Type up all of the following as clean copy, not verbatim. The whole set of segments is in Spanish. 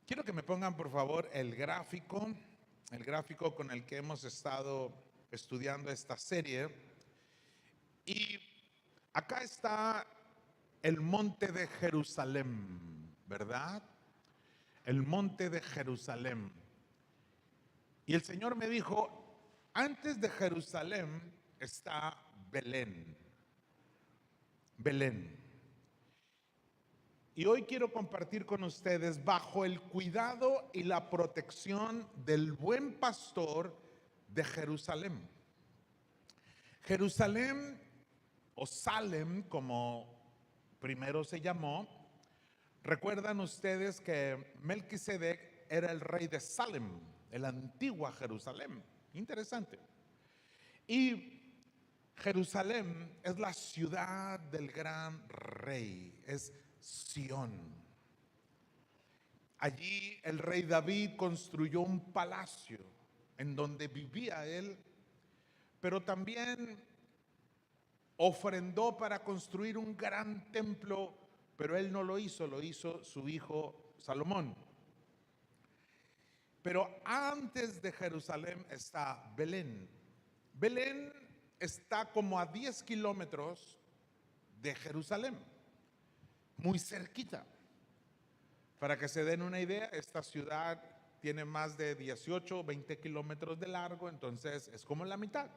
Quiero que me pongan por favor el gráfico con el que hemos estado estudiando esta serie. Y acá está el monte de Jerusalén, ¿verdad? El monte de Jerusalén. Y el Señor me dijo, antes de Jerusalén está Belén. Belén. Y hoy quiero compartir con ustedes bajo el cuidado y la protección del buen pastor de Jerusalén. Jerusalén o Salem, como primero se llamó, recuerdan ustedes que Melquisedec era el rey de Salem, el antigua Jerusalén. Interesante. Y Jerusalén es la ciudad del gran rey, es Sión. Allí el rey David construyó un palacio en donde vivía él, pero también ofrendó para construir un gran templo, pero él no lo hizo su hijo Salomón. Pero antes de Jerusalén está Belén. Belén está como a 10 kilómetros de Jerusalén, muy cerquita. Para que se den una idea, esta ciudad tiene más de 18 o 20 kilómetros de largo, entonces es como la mitad.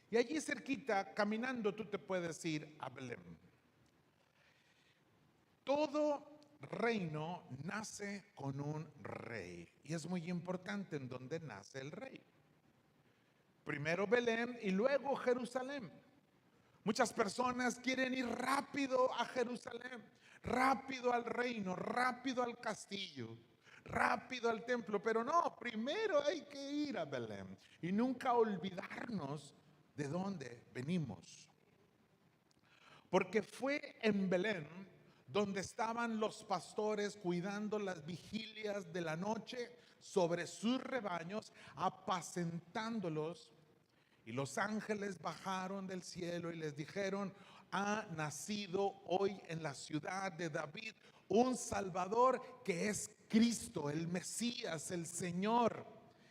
Y allí cerquita, caminando, tú te puedes ir a Belén. Todo reino nace con un rey. Y es muy importante en dónde nace el rey. Primero Belén y luego Jerusalén. Muchas personas quieren ir rápido a Jerusalén, rápido al reino, rápido al castillo, rápido al templo, pero no, primero hay que ir a Belén y nunca olvidarnos de dónde venimos. Porque fue en Belén donde estaban los pastores cuidando las vigilias de la noche sobre sus rebaños, apacentándolos. Y los ángeles bajaron del cielo y les dijeron, ha nacido hoy en la ciudad de David un Salvador que es Cristo, el Mesías, el Señor.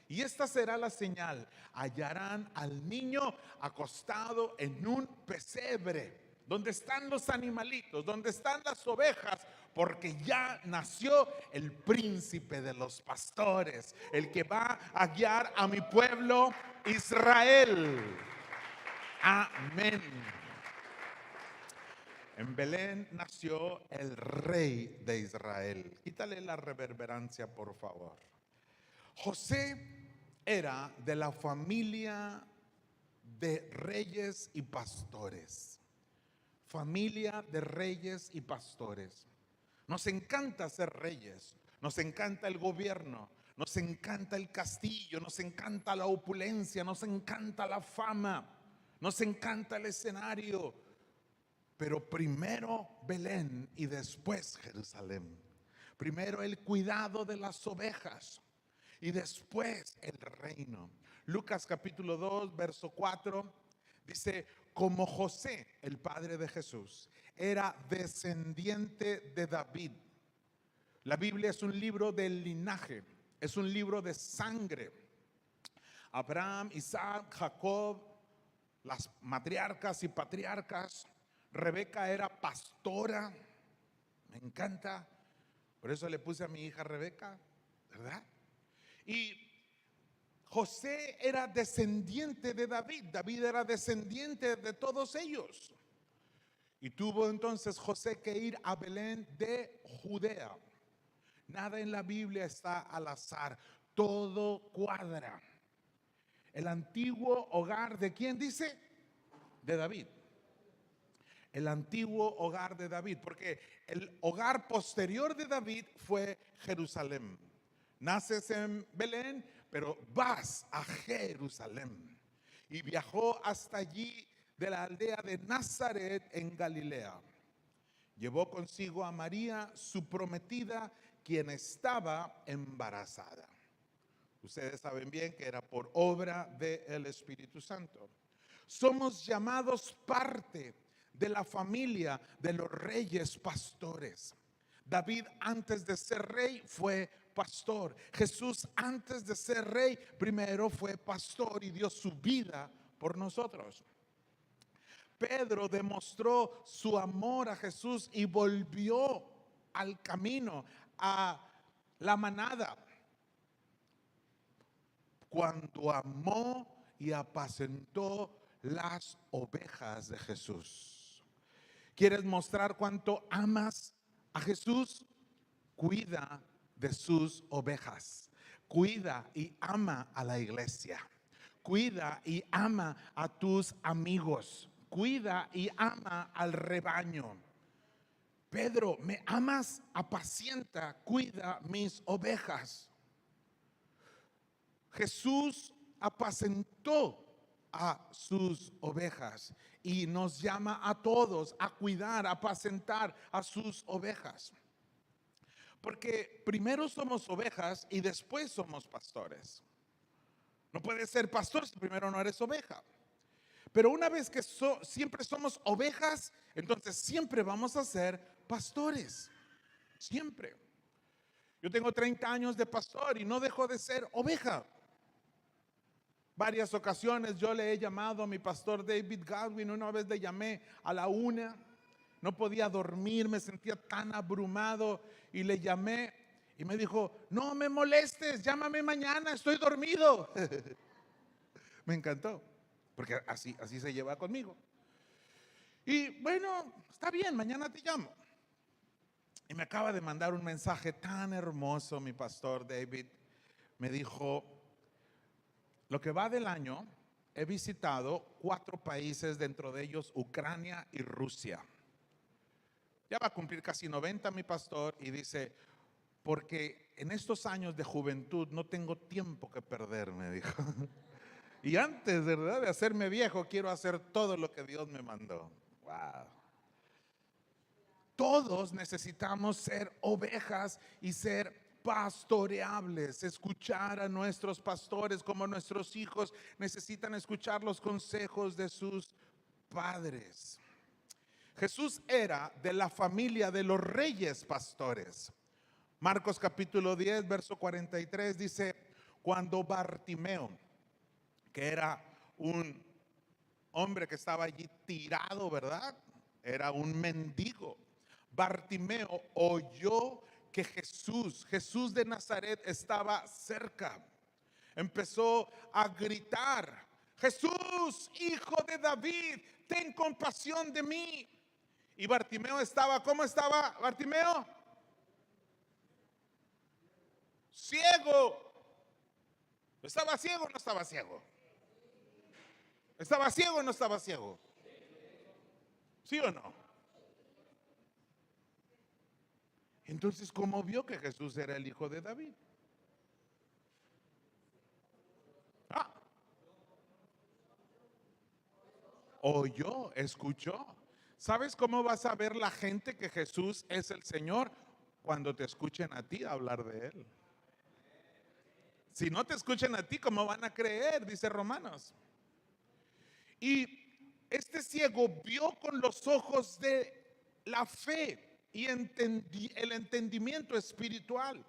Y esta será la señal, hallarán al niño acostado en un pesebre. ¿Dónde están los animalitos? ¿Dónde están las ovejas? Porque ya nació el príncipe de los pastores, el que va a guiar a mi pueblo Israel. Amén. En Belén nació el rey de Israel. Quítale la reverberancia, por favor. José era de la familia de reyes y pastores. Familia de reyes y pastores. Nos encanta ser reyes, nos encanta el gobierno, nos encanta el castillo, nos encanta la opulencia, nos encanta la fama, nos encanta el escenario. Pero primero Belén y después Jerusalén. Primero el cuidado de las ovejas y después el reino. Lucas capítulo 2, verso 4 dice, como José, el padre de Jesús, era descendiente de David. La Biblia es un libro del linaje, es un libro de sangre. Abraham, Isaac, Jacob, las matriarcas y patriarcas. Rebeca era pastora, me encanta, por eso le puse a mi hija Rebeca, ¿verdad? Y José era descendiente de David, David era descendiente de todos ellos. Y tuvo entonces José que ir a Belén de Judea. Nada en la Biblia está al azar, todo cuadra. El antiguo hogar de ¿quién dice? De David. El antiguo hogar de David, porque el hogar posterior de David fue Jerusalén. Naces en Belén, pero vas a Jerusalén. Y viajó hasta allí de la aldea de Nazaret en Galilea. Llevó consigo a María, su prometida, quien estaba embarazada. Ustedes saben bien que era por obra del Espíritu Santo. Somos llamados parte de la familia de los reyes pastores, David, antes de ser rey, fue pastor. Jesús, antes de ser rey, primero fue pastor y dio su vida por nosotros. Pedro demostró su amor a Jesús y volvió al camino, a la manada, cuando amó y apacentó las ovejas de Jesús. ¿Quieres mostrar cuánto amas a Jesús? Cuida de sus ovejas. Cuida y ama a la iglesia. Cuida y ama a tus amigos. Cuida y ama al rebaño. Pedro, ¿me amas? Apacienta, cuida mis ovejas. Jesús apacentó a sus ovejas y nos llama a todos a cuidar, a apacentar a sus ovejas. Porque primero somos ovejas y después somos pastores. No puedes ser pastor si primero no eres oveja. Pero una vez que siempre somos ovejas, entonces siempre vamos a ser pastores. Siempre. Yo tengo 30 años de pastor y no dejo de ser oveja. Varias ocasiones yo le he llamado a mi pastor David Godwin. Una vez le llamé a la 1, no podía dormir, me sentía tan abrumado y le llamé y me dijo: no me molestes, llámame mañana, estoy dormido. Me encantó, porque así se lleva conmigo. Y bueno, está bien, mañana te llamo. Y me acaba de mandar un mensaje tan hermoso mi pastor David. Me dijo: lo que va del año he visitado 4 países, dentro de ellos Ucrania y Rusia. Ya va a cumplir casi 90 mi pastor, y dice: porque en estos años de juventud no tengo tiempo que perder, me dijo. Y antes, ¿verdad?, de hacerme viejo, quiero hacer todo lo que Dios me mandó. Wow. Todos necesitamos ser ovejas y ser pastoreables, escuchar a nuestros pastores, como nuestros hijos necesitan escuchar los consejos de sus padres. Jesús era de la familia de los reyes pastores. Marcos capítulo 10, verso 43 dice: cuando Bartimeo, que era un hombre que estaba allí tirado, ¿verdad? Era un mendigo. Bartimeo oyó que Jesús de Nazaret estaba cerca. Empezó a gritar: Jesús, hijo de David, ten compasión de mí. Y Bartimeo estaba, ¿cómo estaba Bartimeo? Ciego. ¿Estaba ciego o no estaba ciego? ¿Estaba ciego o no estaba ciego? ¿Sí o no? Entonces, ¿cómo vio que Jesús era el hijo de David? Oyó, escuchó. ¿Sabes cómo vas a ver la gente que Jesús es el Señor? Cuando te escuchen a ti hablar de Él. Si no te escuchan a ti, ¿cómo van a creer? Dice Romanos. Y este ciego vio con los ojos de la fe y el entendimiento espiritual.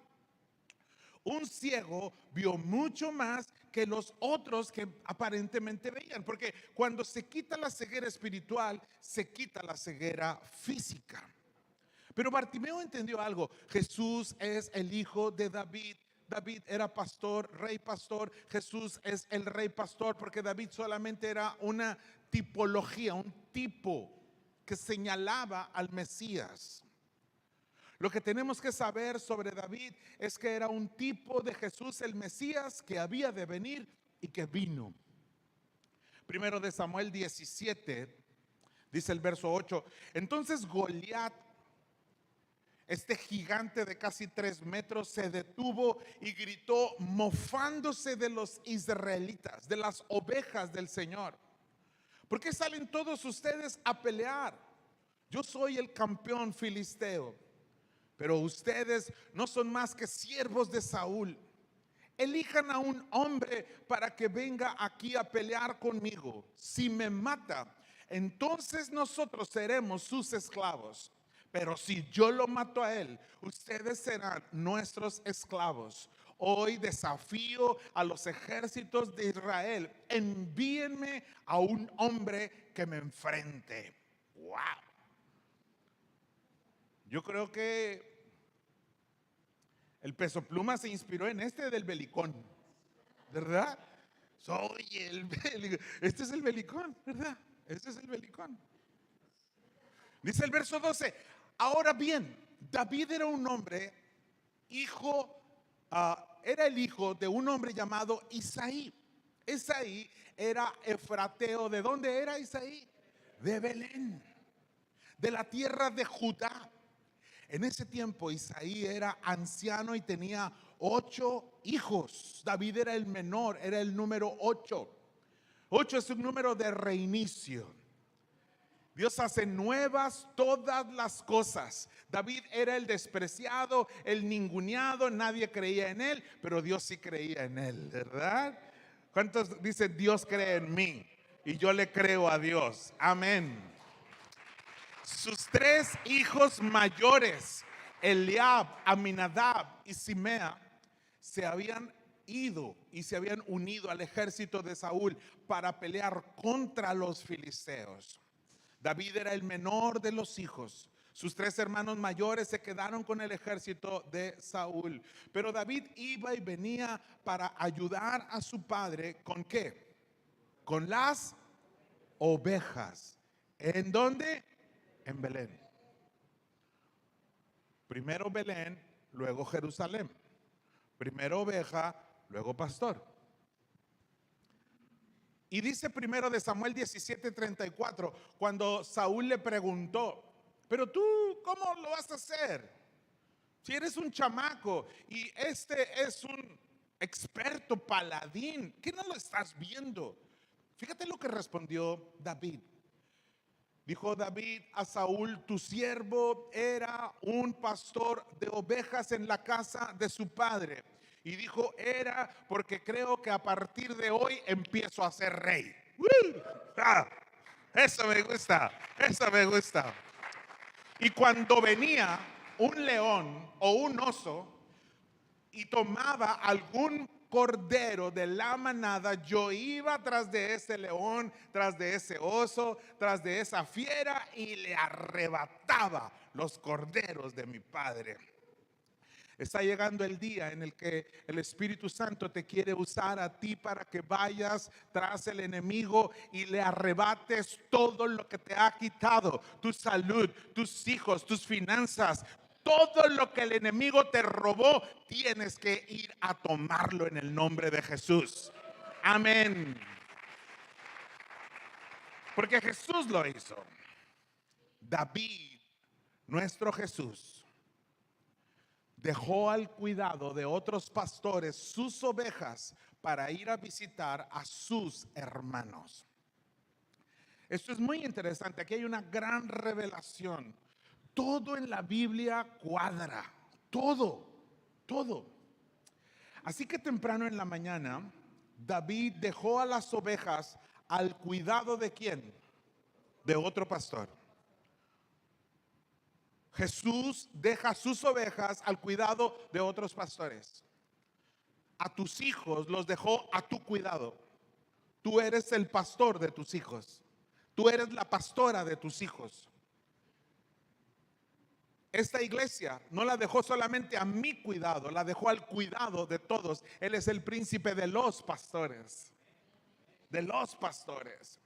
Un ciego vio mucho más que los otros que aparentemente veían, porque cuando se quita la ceguera espiritual, se quita la ceguera física. Pero Bartimeo entendió algo: Jesús es el hijo de David. David era pastor, rey pastor. Jesús es el rey pastor, porque David solamente era una tipología, un tipo que señalaba al Mesías. Lo que tenemos que saber sobre David es que era un tipo de Jesús, el Mesías, que había de venir y que vino. Primero de Samuel 17, dice el verso 8: entonces Goliat, este gigante de casi 3 metros, se detuvo y gritó, mofándose de los israelitas, de las ovejas del Señor: ¿por qué salen todos ustedes a pelear? Yo soy el campeón filisteo, pero ustedes no son más que siervos de Saúl. Elijan a un hombre para que venga aquí a pelear conmigo. Si me mata, entonces nosotros seremos sus esclavos. pero si yo lo mato a él, ustedes serán nuestros esclavos. Hoy desafío a los ejércitos de Israel, envíenme a un hombre que me enfrente. Wow. Yo creo que el Peso Pluma se inspiró en este del Belicón, ¿verdad? Oye, este es el Belicón, ¿verdad? Este es el Belicón. Dice el verso 12, ahora bien, David era un hombre, era el hijo de un hombre llamado Isaí. Isaí era efrateo. ¿De dónde era Isaí? De Belén, de la tierra de Judá. En ese tiempo Isaí era anciano y tenía 8 hijos. David era el menor, era el número 8. 8 es un número de reinicio. Dios hace nuevas todas las cosas. David era el despreciado, el ninguneado, nadie creía en él, pero Dios sí creía en él, ¿verdad? ¿Cuántos dicen Dios cree en mí? Y yo le creo a Dios. Amén. Sus 3 hijos mayores, Eliab, Aminadab y Simea, se habían ido y se habían unido al ejército de Saúl para pelear contra los filisteos. David era el menor de los hijos. Sus 3 hermanos mayores se quedaron con el ejército de Saúl. Pero David iba y venía para ayudar a su padre. ¿Con qué? Con las ovejas. ¿En dónde? En Belén. Primero Belén, luego Jerusalén. Primero oveja, luego pastor. Y dice primero de Samuel 17:34, cuando Saúl le preguntó, pero tú, ¿cómo lo vas a hacer? Si eres un chamaco y este es un experto paladín, ¿qué no lo estás viendo? Fíjate lo que respondió David. Dijo David a Saúl, tu siervo era un pastor de ovejas en la casa de su padre. Y dijo, era porque creo que a partir de hoy empiezo a ser rey. Eso me gusta, eso me gusta. Y cuando venía un león o un oso y tomaba algún cordero de la manada, yo iba tras de ese león, tras de ese oso, tras de esa fiera y le arrebataba los corderos de mi padre. Está llegando el día en el que el Espíritu Santo te quiere usar a ti para que vayas tras el enemigo y le arrebates todo lo que te ha quitado, tu salud, tus hijos, tus finanzas. Todo lo que el enemigo te robó, tienes que ir a tomarlo en el nombre de Jesús. Amén. Porque Jesús lo hizo. David, nuestro Jesús, dejó al cuidado de otros pastores sus ovejas para ir a visitar a sus hermanos. Esto es muy interesante. Aquí hay una gran revelación. Todo en la Biblia cuadra. Todo. Así que temprano en la mañana, David dejó a las ovejas al cuidado ¿de quién? De otro pastor. Jesús deja sus ovejas al cuidado de otros pastores. A tus hijos los dejó a tu cuidado. Tú eres el pastor de tus hijos. Tú eres la pastora de tus hijos. Esta iglesia no la dejó solamente a mi cuidado, la dejó al cuidado de todos. Él es el príncipe de los pastores. De los pastores.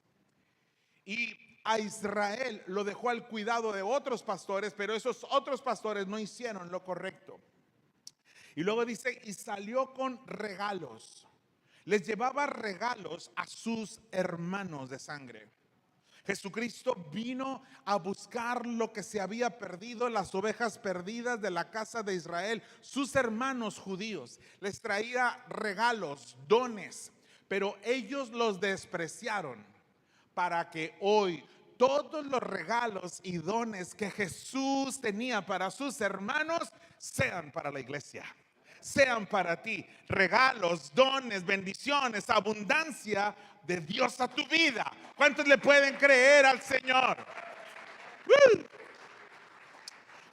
Y a Israel lo dejó al cuidado de otros pastores, pero esos otros pastores no hicieron lo correcto. Y luego dice, y salió con regalos. Les llevaba regalos a sus hermanos de sangre. Jesucristo vino a buscar lo que se había perdido, las ovejas perdidas de la casa de Israel. Sus hermanos judíos les traía regalos, dones, pero ellos los despreciaron, para que hoy todos los regalos y dones que Jesús tenía para sus hermanos sean para la iglesia, sean para ti. Regalos, dones, bendiciones, abundancia de Dios a tu vida. ¿Cuántos le pueden creer al Señor?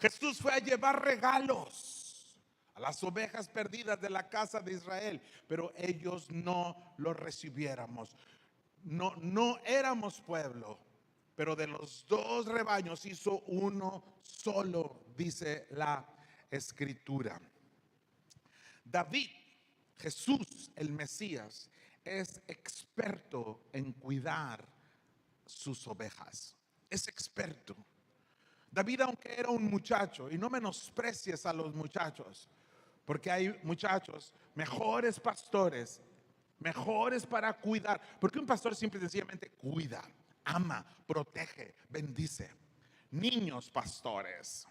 Jesús fue a llevar regalos a las ovejas perdidas de la casa de Israel, pero ellos no lo recibiéramos. No éramos pueblo, pero de los dos rebaños hizo uno solo, dice la Escritura. David, Jesús, el Mesías, es experto en cuidar sus ovejas. Es experto. David, aunque era un muchacho, y no menosprecies a los muchachos, porque hay muchachos mejores pastores, mejores para cuidar, porque un pastor simple y sencillamente cuida, ama, protege, bendice. Niños pastores,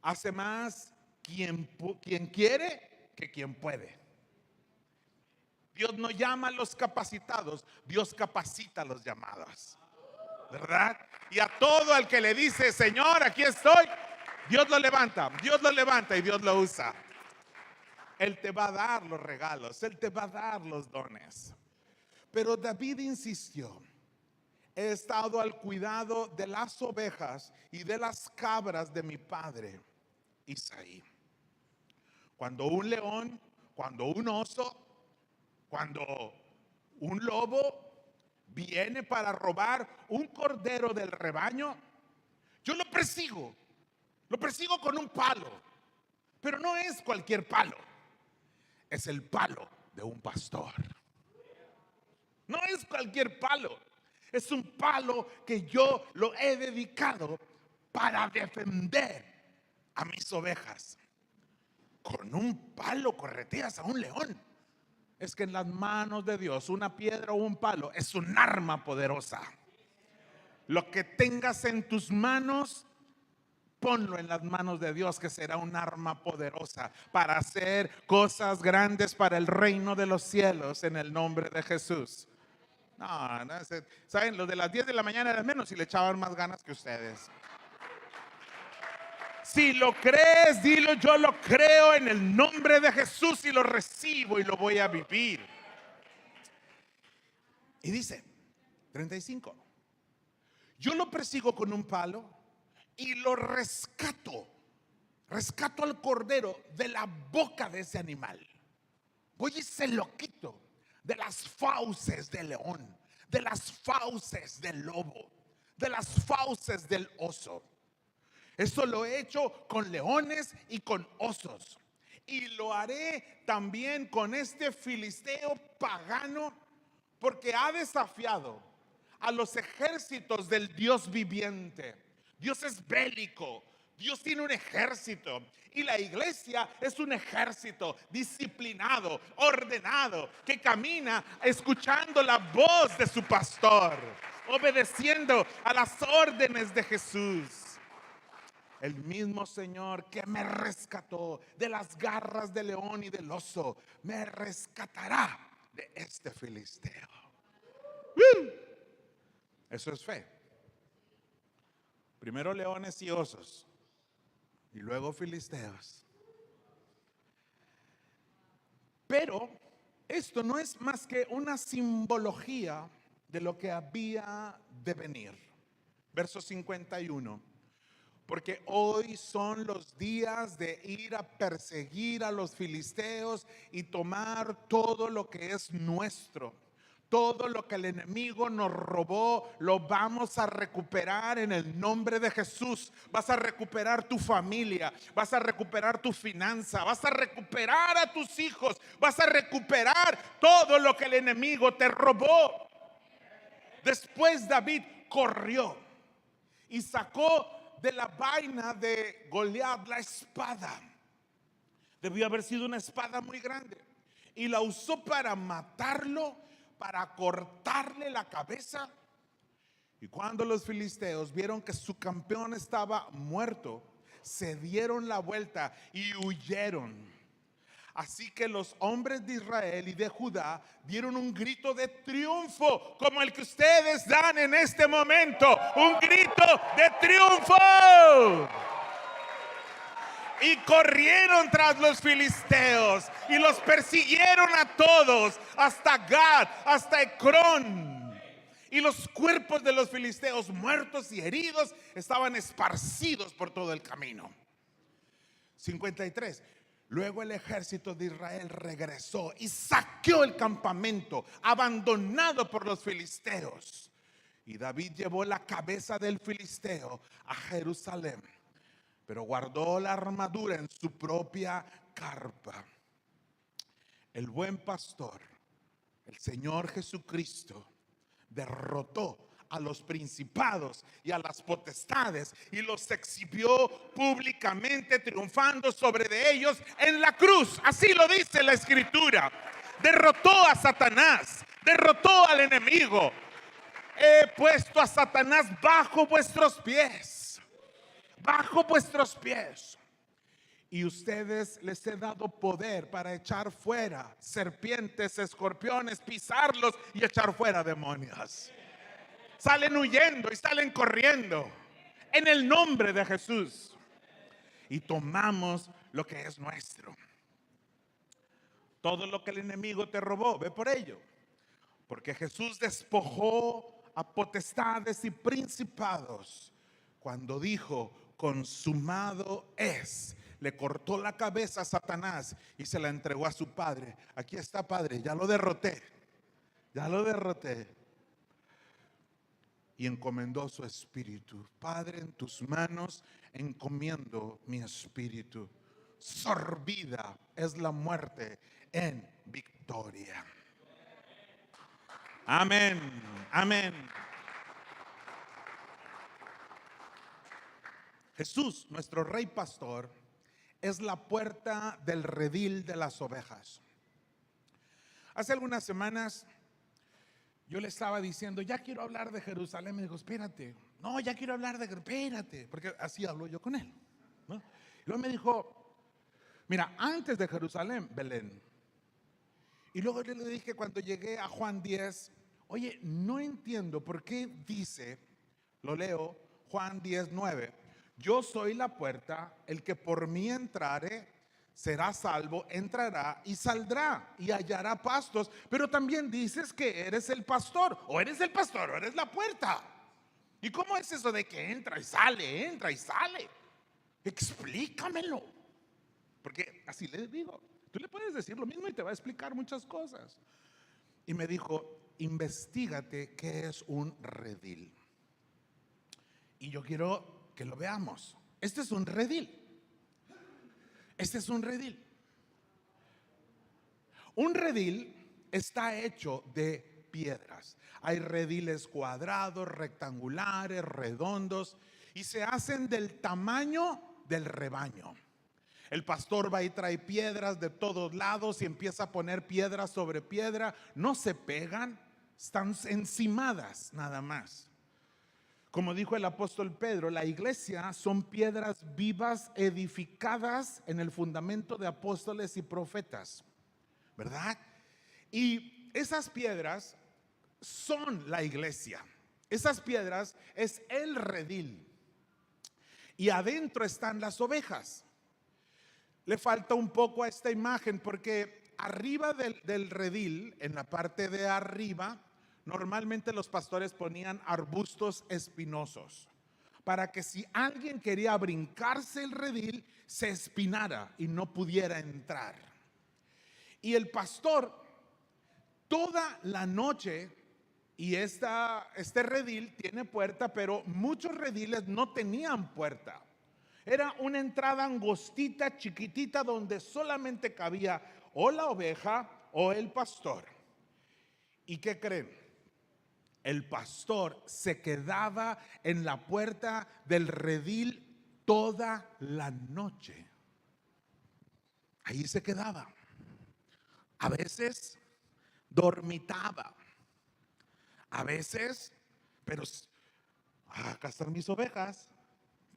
hace más quien quiere que quien puede. Dios no llama a los capacitados, Dios capacita a los llamados, ¿verdad? Y a todo el que le dice, Señor, aquí estoy, Dios lo levanta y Dios lo usa. Él te va a dar los regalos, Él te va a dar los dones. Pero David insistió: he estado al cuidado de las ovejas y de las cabras de mi padre Isaí. Cuando un león, cuando un oso, cuando un lobo viene para robar un cordero del rebaño, yo lo persigo con un palo, pero no es cualquier palo, es el palo de un pastor. No es cualquier palo, es un palo que yo lo he dedicado para defender a mis ovejas. Con un palo correteas a un león. Es que en las manos de Dios una piedra o un palo es un arma poderosa. Lo que tengas en tus manos, ponlo en las manos de Dios, que será un arma poderosa para hacer cosas grandes para el reino de los cielos en el nombre de Jesús. No, saben, los de las 10 de la mañana eran menos y le echaban más ganas que ustedes. Si lo crees, dilo: yo lo creo en el nombre de Jesús y lo recibo y lo voy a vivir. Y dice 35: yo lo persigo con un palo y lo rescato al cordero de la boca de ese animal. Voy y se lo quito de las fauces del león, de las fauces del lobo, de las fauces del oso. Esto lo he hecho con leones y con osos, y lo haré también con este filisteo pagano, porque ha desafiado a los ejércitos del Dios viviente. Dios es bélico, Dios tiene un ejército, y la iglesia es un ejército disciplinado, ordenado, que camina escuchando la voz de su pastor, obedeciendo a las órdenes de Jesús. El mismo Señor que me rescató de las garras del león y del oso, me rescatará de este filisteo. Eso es fe. Primero leones y osos, y luego filisteos. Pero esto no es más que una simbología de lo que había de venir. Verso 51. Porque hoy son los días de ir a perseguir a los filisteos y tomar todo lo que es nuestro. Todo lo que el enemigo nos robó, lo vamos a recuperar en el nombre de Jesús. Vas a recuperar tu familia, vas a recuperar tu finanza, vas a recuperar a tus hijos, vas a recuperar todo lo que el enemigo te robó. Después David corrió y sacó de la vaina de Goliat la espada. Debió haber sido una espada muy grande, y la usó para matarlo, para cortarle la cabeza. Y cuando los filisteos vieron que su campeón estaba muerto, se dieron la vuelta y huyeron. Así que los hombres de Israel y de Judá dieron un grito de triunfo, como el que ustedes dan en este momento. Un grito de triunfo. Y corrieron tras los filisteos y los persiguieron a todos, hasta Gad, hasta Ecrón. Y los cuerpos de los filisteos muertos y heridos estaban esparcidos por todo el camino. 53. Luego el ejército de Israel regresó y saqueó el campamento abandonado por los filisteos. Y David llevó la cabeza del filisteo a Jerusalén, pero guardó la armadura en su propia carpa. El buen pastor, el Señor Jesucristo, derrotó a los principados y a las potestades y los exhibió públicamente, triunfando sobre de ellos en la cruz. Así lo dice la Escritura. Derrotó a Satanás, derrotó al enemigo. He puesto a Satanás bajo vuestros pies, bajo vuestros pies. Y ustedes les he dado poder para echar fuera serpientes, escorpiones, pisarlos y echar fuera demonios. Salen huyendo y salen corriendo en el nombre de Jesús. Y tomamos lo que es nuestro. Todo lo que el enemigo te robó, ve por ello. Porque Jesús despojó a potestades y principados cuando dijo: consumado es. Le cortó la cabeza a Satanás y se la entregó a su Padre. Aquí está, Padre, ya lo derroté. Ya lo derroté. Y encomendó su espíritu. Padre, en tus manos encomiendo mi espíritu. Sorbida es la muerte en victoria. Amén, amén. Jesús, nuestro Rey Pastor, es la puerta del redil de las ovejas. Hace algunas semanas yo le estaba diciendo: ya quiero hablar de Jerusalén. Me dijo: espérate. No, ya quiero hablar de espérate, porque así hablo yo con él, ¿no? Y luego me dijo: mira, antes de Jerusalén, Belén. Y luego le dije, cuando llegué a Juan 10, oye, no entiendo por qué dice, lo leo, Juan 10:9, yo soy la puerta, el que por mí entrare será salvo, entrará y saldrá y hallará pastos. Pero también dices que eres el pastor, o eres el pastor o eres la puerta. ¿Y cómo es eso de que entra y sale, entra y sale? Explícamelo. Porque así le digo, tú le puedes decir lo mismo y te va a explicar muchas cosas. Y me dijo: investígate qué es un redil. Y yo quiero que lo veamos. Este es un redil. Este es un redil. Un redil está hecho de piedras. Hay rediles cuadrados, rectangulares, redondos, y se hacen del tamaño del rebaño. El pastor va y trae piedras de todos lados y empieza a poner piedra sobre piedra. No se pegan, están encimadas nada más. Como dijo el apóstol Pedro, la iglesia son piedras vivas edificadas en el fundamento de apóstoles y profetas, ¿verdad? Y esas piedras son la iglesia. Esas piedras es el redil. Y adentro están las ovejas. Le falta un poco a esta imagen porque arriba del redil, en la parte de arriba, normalmente los pastores ponían arbustos espinosos para que si alguien quería brincarse el redil, se espinara y no pudiera entrar. Y el pastor toda la noche, y este redil tiene puerta, pero muchos rediles no tenían puerta. Era una entrada angostita, chiquitita, donde solamente cabía o la oveja o el pastor. ¿Y qué creen? El pastor se quedaba en la puerta del redil toda la noche. Ahí se quedaba. A veces dormitaba. A veces, pero acá están mis ovejas,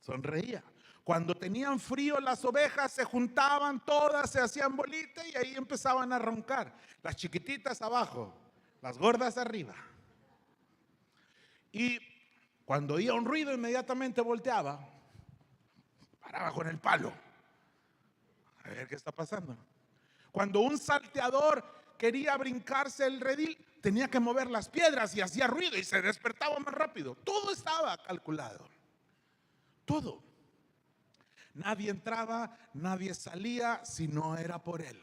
sonreía. Cuando tenían frío, las ovejas se juntaban todas, se hacían bolita y ahí empezaban a roncar. Las chiquititas abajo, las gordas arriba. Y cuando oía un ruido, inmediatamente volteaba, paraba con el palo a ver qué está pasando. Cuando un salteador quería brincarse el redil, tenía que mover las piedras y hacía ruido y se despertaba más rápido. Todo estaba calculado. Todo. Nadie entraba, nadie salía si no era por él.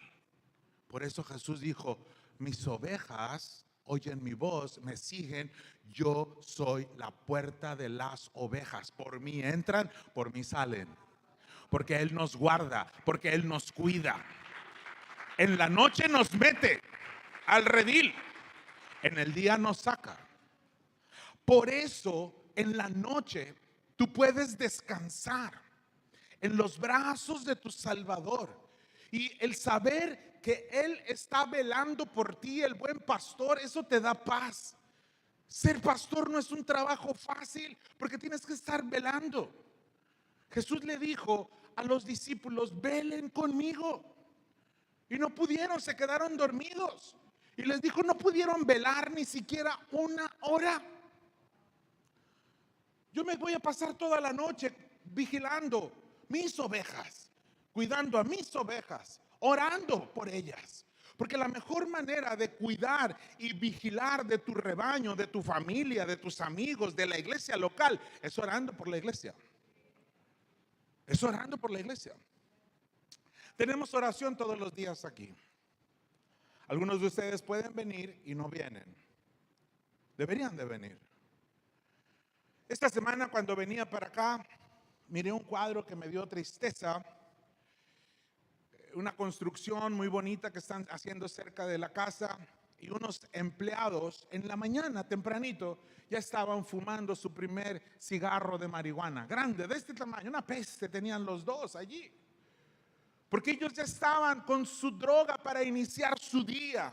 Por eso Jesús dijo: mis ovejas oyen mi voz, me siguen, yo soy la puerta de las ovejas. Por mí entran, por mí salen. Porque Él nos guarda, porque Él nos cuida. En la noche nos mete al redil, en el día nos saca. Por eso en la noche tú puedes descansar en los brazos de tu Salvador, y el saber que Él está velando por ti, el buen pastor, eso te da paz. Ser pastor no es un trabajo fácil, porque tienes que estar velando. Jesús le dijo a los discípulos: velen conmigo. Y no pudieron, se quedaron dormidos. Y les dijo: no pudieron velar ni siquiera una hora. Yo me voy a pasar toda la noche vigilando mis ovejas, cuidando a mis ovejas, orando por ellas. Porque la mejor manera de cuidar y vigilar de tu rebaño, de tu familia, de tus amigos, de la iglesia local, es orando por la iglesia. Es orando por la iglesia. Tenemos oración todos los días aquí. Algunos de ustedes pueden venir y no vienen. Deberían de venir. Esta semana, cuando venía para acá, miré un cuadro que me dio tristeza. Una construcción muy bonita que están haciendo cerca de la casa, y unos empleados en la mañana tempranito ya estaban fumando su primer cigarro de marihuana, grande, de este tamaño, una peste tenían los dos allí. Porque ellos ya estaban con su droga para iniciar su día.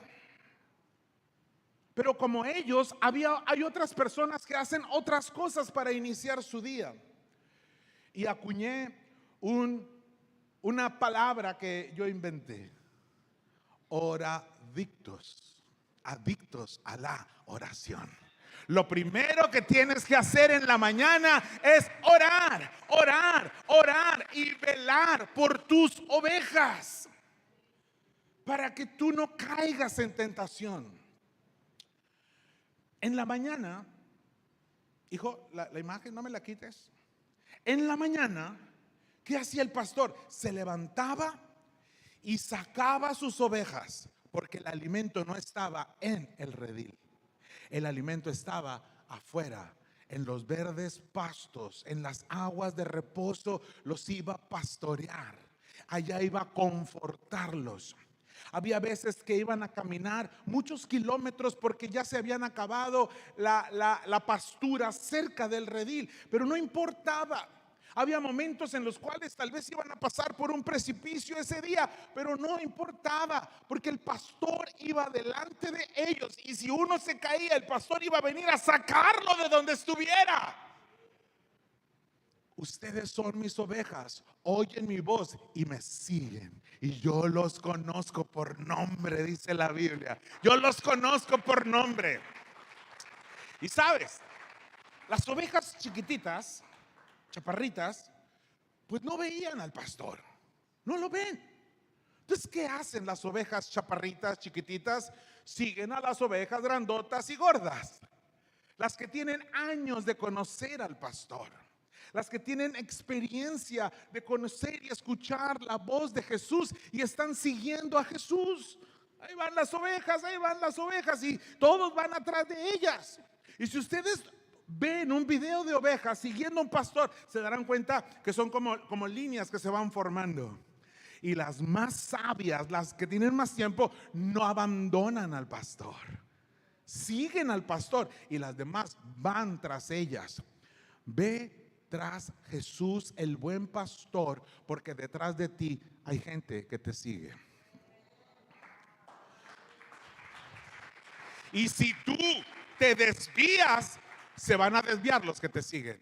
Pero como ellos, hay otras personas que hacen otras cosas para iniciar su día. Y acuñé una palabra que yo inventé: oradictos, adictos a la oración. Lo primero que tienes que hacer en la mañana es orar, orar, orar y velar por tus ovejas, para que tú no caigas en tentación. En la mañana, hijo, la imagen no me la quites. En la mañana, ¿qué hacía el pastor? Se levantaba y sacaba sus ovejas, porque el alimento no estaba en el redil. El alimento estaba afuera, en los verdes pastos, en las aguas de reposo. Los iba a pastorear, allá iba a confortarlos. Había veces que iban a caminar muchos kilómetros porque ya se habían acabado la pastura cerca del redil, pero no importaba. Había momentos en los cuales tal vez iban a pasar por un precipicio ese día, pero no importaba, porque el pastor iba delante de ellos, y si uno se caía, el pastor iba a venir a sacarlo de donde estuviera. Ustedes son mis ovejas, oyen mi voz y me siguen, y yo los conozco por nombre, dice la Biblia. Yo los conozco por nombre. Y sabes, las ovejas chiquititas, chaparritas, pues no veían al pastor, no lo ven. Entonces, ¿qué hacen las ovejas chaparritas, chiquititas? Siguen a las ovejas grandotas y gordas, las que tienen años de conocer al pastor, las que tienen experiencia de conocer y escuchar la voz de Jesús y están siguiendo a Jesús. Ahí van las ovejas y todos van atrás de ellas. Y si ustedes ven un video de ovejas siguiendo a un pastor, se darán cuenta que son como líneas que se van formando. Y las más sabias, las que tienen más tiempo, no abandonan al pastor, siguen al pastor, y las demás van tras ellas. Ve tras Jesús, el buen pastor, porque detrás de ti hay gente que te sigue. Y si tú te desvías, se van a desviar los que te siguen.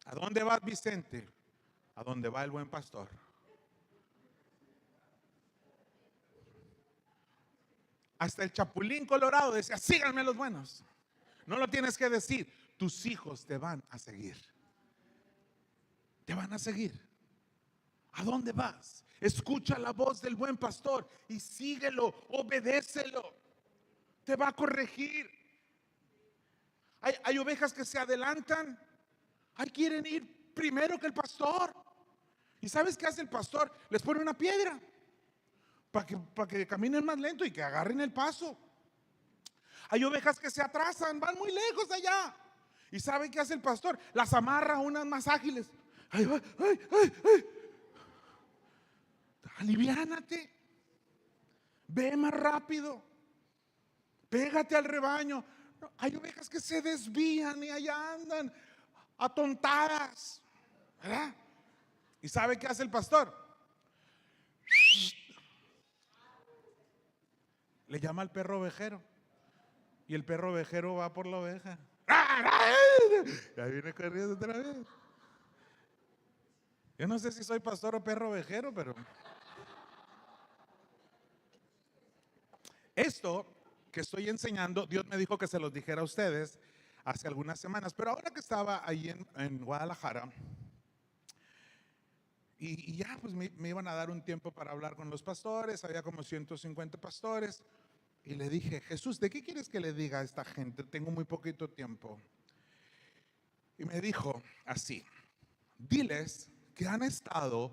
¿A dónde vas, Vicente? A donde va el buen pastor. Hasta el Chapulín Colorado decía: síganme los buenos. No lo tienes que decir, tus hijos te van a seguir. Te van a seguir. ¿A dónde vas? Escucha la voz del buen pastor y síguelo, obedécelo. Te va a corregir. Hay ovejas que se adelantan. Quieren ir primero que el pastor. ¿Y sabes qué hace el pastor? Les pone una piedra para que caminen más lento y que agarren el paso. Hay ovejas que se atrasan, van muy lejos allá. ¿Y saben qué hace el pastor? Las amarra a unas más ágiles. Ahí va, aliviánate. Ve más rápido. Pégate al rebaño. No, hay ovejas que se desvían y allá andan atontadas, ¿verdad? ¿Y sabe qué hace el pastor? Le llama al perro ovejero. Y el perro ovejero va por la oveja. Ya viene corriendo otra vez. Yo no sé si soy pastor o perro ovejero, pero esto que estoy enseñando, Dios me dijo que se los dijera a ustedes hace algunas semanas. Pero ahora que estaba ahí en Guadalajara, y ya pues me iban a dar un tiempo para hablar con los pastores, había como 150 pastores. Y le dije: Jesús, ¿de qué quieres que le diga a esta gente? Tengo muy poquito tiempo. Y me dijo así: diles que han estado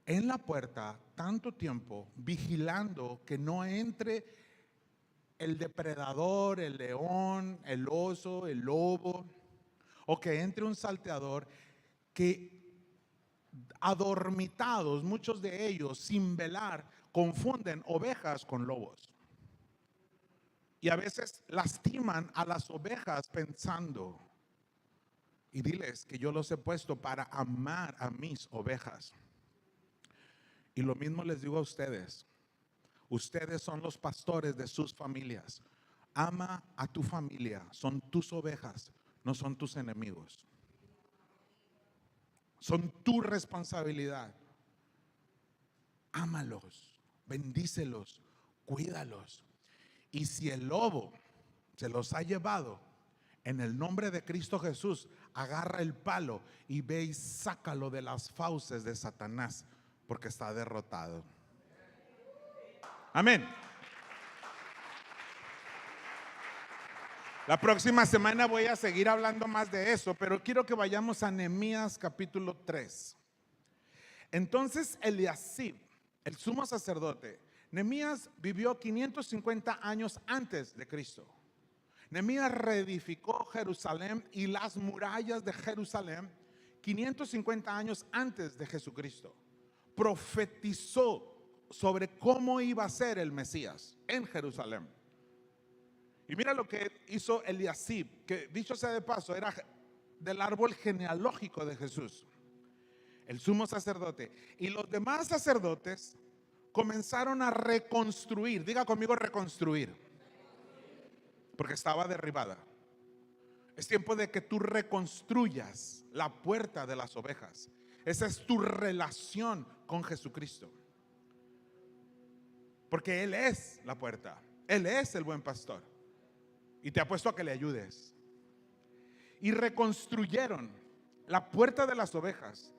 en la puerta tanto tiempo vigilando que no entre el depredador, el león, el oso, el lobo, o que entre un salteador, que adormitados, muchos de ellos sin velar, confunden ovejas con lobos. Y a veces lastiman a las ovejas pensando. Y diles que yo los he puesto para amar a mis ovejas. Y lo mismo les digo a ustedes. Ustedes son los pastores de sus familias. Ama a tu familia. Son tus ovejas, no son tus enemigos. Son tu responsabilidad. Ámalos, bendícelos, cuídalos. Y si el lobo se los ha llevado, en el nombre de Cristo Jesús, agarra el palo y ve y sácalo de las fauces de Satanás, porque está derrotado. Amén. La próxima semana voy a seguir hablando más de eso, pero quiero que vayamos a Nehemías capítulo 3. Entonces Eliasib, el sumo sacerdote, Nehemías vivió 550 años antes de Cristo. Nehemías reedificó Jerusalén y las murallas de Jerusalén 550 años antes de Jesucristo. Profetizó sobre cómo iba a ser el Mesías en Jerusalén. Y mira lo que hizo Eliasib, que dicho sea de paso, era del árbol genealógico de Jesús, el sumo sacerdote. Y los demás sacerdotes comenzaron a reconstruir. Diga conmigo: reconstruir. Porque estaba derribada. Es tiempo de que tú reconstruyas la puerta de las ovejas. Esa es tu relación con Jesucristo. Porque Él es la puerta. Él es el buen pastor. Y te apuesto a que le ayudes. Y reconstruyeron la puerta de las ovejas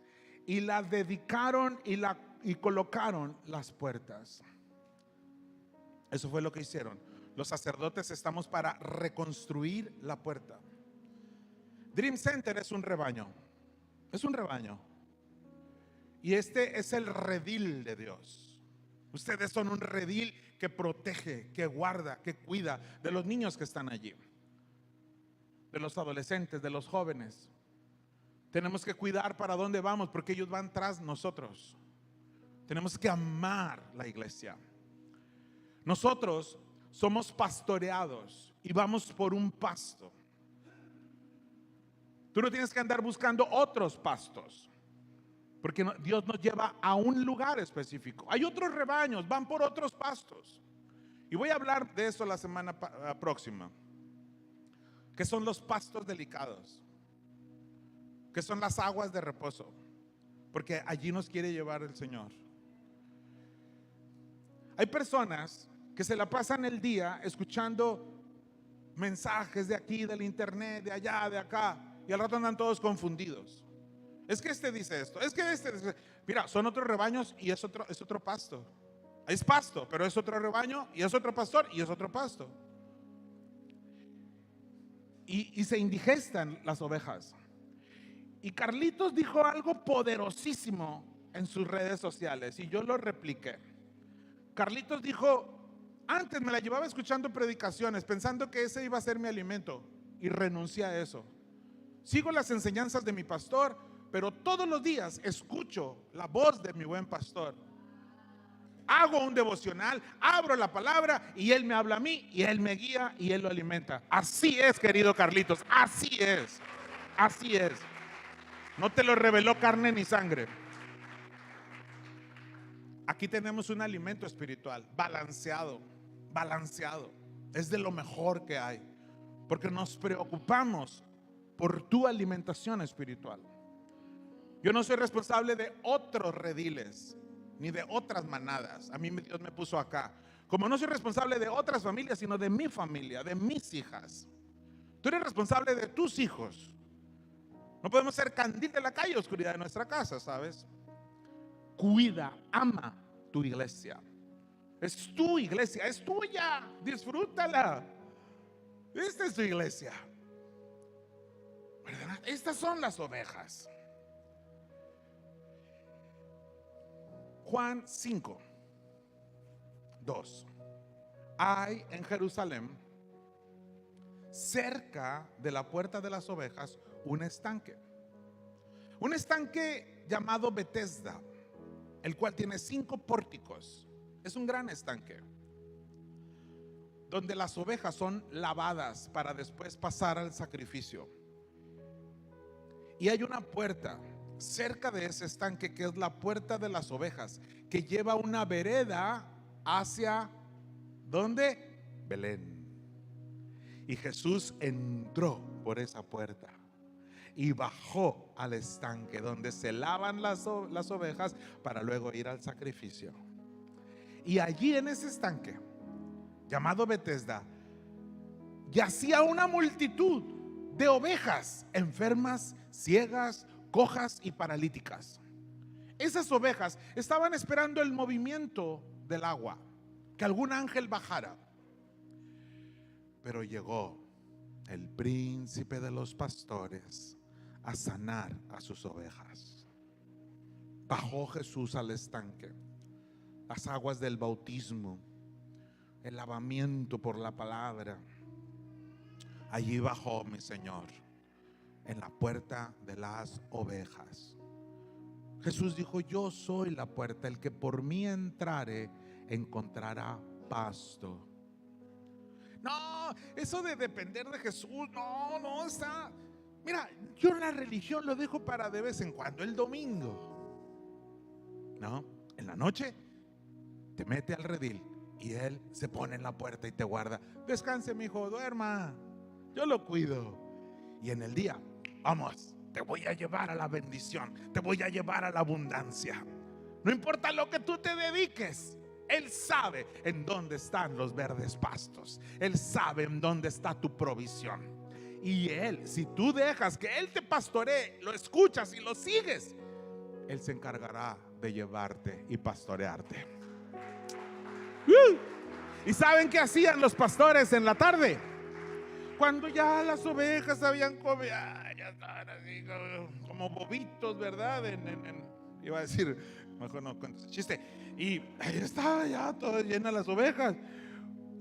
y la dedicaron y colocaron las puertas. Eso fue lo que hicieron. Los sacerdotes estamos para reconstruir la puerta. Dream Center es un rebaño. Es un rebaño. Y este es el redil de Dios. Ustedes son un redil que protege, que guarda, que cuida de los niños que están allí, de los adolescentes, de los jóvenes. Tenemos que cuidar para dónde vamos, porque ellos van tras nosotros. Tenemos que amar la iglesia. Nosotros somos pastoreados y vamos por un pasto. Tú no tienes que andar buscando otros pastos, porque Dios nos lleva a un lugar específico. Hay otros rebaños, van por otros pastos. Y voy a hablar de eso la semana próxima. Que son los pastos delicados, que son las aguas de reposo, porque allí nos quiere llevar el Señor. Hay personas que se la pasan el día escuchando mensajes de aquí, del internet, de allá, de acá, y al rato andan todos confundidos. Es que este dice esto, es que este dice, mira, son otros rebaños y es otro pasto. Es pasto, pero es otro rebaño y es otro pastor y es otro pasto. Y se indigestan las ovejas. Y Carlitos dijo algo poderosísimo en sus redes sociales y yo lo repliqué. Carlitos dijo, antes me la llevaba escuchando predicaciones pensando que ese iba a ser mi alimento y renuncié a eso. Sigo las enseñanzas de mi pastor, pero todos los días escucho la voz de mi buen pastor. Hago un devocional, abro la palabra y él me habla a mí y él me guía y él lo alimenta. Así es, querido Carlitos, así es, así es. No te lo reveló carne ni sangre. Aquí tenemos un alimento espiritual balanceado, balanceado. Es de lo mejor que hay, porque nos preocupamos por tu alimentación espiritual. Yo no soy responsable de otros rediles ni de otras manadas. A mí Dios me puso acá. Como no soy responsable de otras familias, sino de mi familia, de mis hijas. Tú eres responsable de tus hijos. No podemos ser candil de la calle, oscuridad de nuestra casa, ¿sabes? Cuida, ama tu iglesia. Es tu iglesia, es tuya. Disfrútala. Esta es tu iglesia, ¿verdad? Estas son las ovejas. Juan 5, 2. Hay en Jerusalén, cerca de la puerta de las ovejas, un estanque llamado Betesda, el cual tiene 5 pórticos. Es un gran estanque donde las ovejas son lavadas para después pasar al sacrificio. Y hay una puerta cerca de ese estanque que es la puerta de las ovejas, que lleva una vereda hacia ¿dónde? Belén. Y Jesús entró por esa puerta y bajó al estanque donde se lavan las ovejas para luego ir al sacrificio. Y allí en ese estanque llamado Betesda yacía una multitud de ovejas enfermas, ciegas, cojas y paralíticas. Esas ovejas estaban esperando el movimiento del agua, que algún ángel bajara. Pero llegó el príncipe de los pastores a sanar a sus ovejas. Bajó Jesús al estanque, las aguas del bautismo, el lavamiento por la palabra. Allí bajó mi Señor, en la puerta de las ovejas. Jesús dijo: yo soy la puerta, el que por mí entrare encontrará pasto. No, eso de depender de Jesús, no está. Mira, yo la religión lo dejo para de vez en cuando, el domingo. No, en la noche te mete al redil y Él se pone en la puerta y te guarda. Descanse, mi hijo, duerma, yo lo cuido. Y en el día, vamos, te voy a llevar a la bendición, te voy a llevar a la abundancia. No importa lo que tú te dediques, Él sabe en dónde están los verdes pastos. Él sabe en dónde está tu provisión. Y Él, si tú dejas que Él te pastoree, lo escuchas y lo sigues, Él se encargará de llevarte y pastorearte. ¿Y saben qué hacían los pastores en la tarde? Cuando ya las ovejas habían comido, ya estaban así como bobitos, ¿verdad? Iba a decir, mejor no cuento ese chiste. Y ahí estaba ya todo llena las ovejas.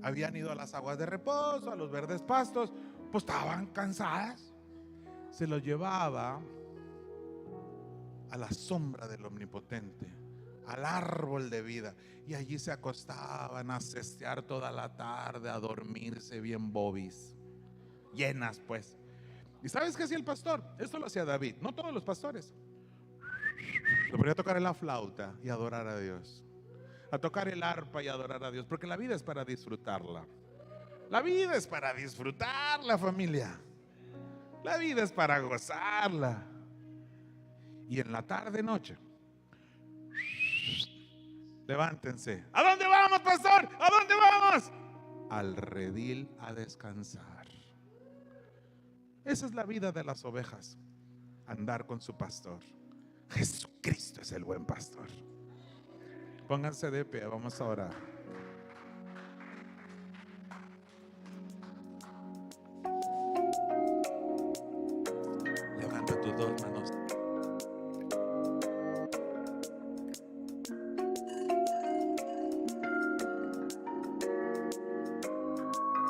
Habían ido a las aguas de reposo, a los verdes pastos, pues estaban cansadas. Se los llevaba a la sombra del Omnipotente, al árbol de vida, y allí se acostaban a cestear toda la tarde, a dormirse bien bobis, llenas pues. ¿Y sabes qué hacía el pastor? Esto lo hacía David, no todos los pastores. Lo ponía a tocar en la flauta y adorar a Dios, a tocar el arpa y adorar a Dios, porque la vida es para disfrutarla. La vida es para disfrutarla, familia. La vida es para gozarla. Y en la tarde noche, levántense. ¿A dónde vamos, pastor? ¿A dónde vamos? Al redil a descansar. Esa es la vida de las ovejas. andar con su pastor. Jesucristo es el buen pastor. Pónganse de pie, vamos a orar.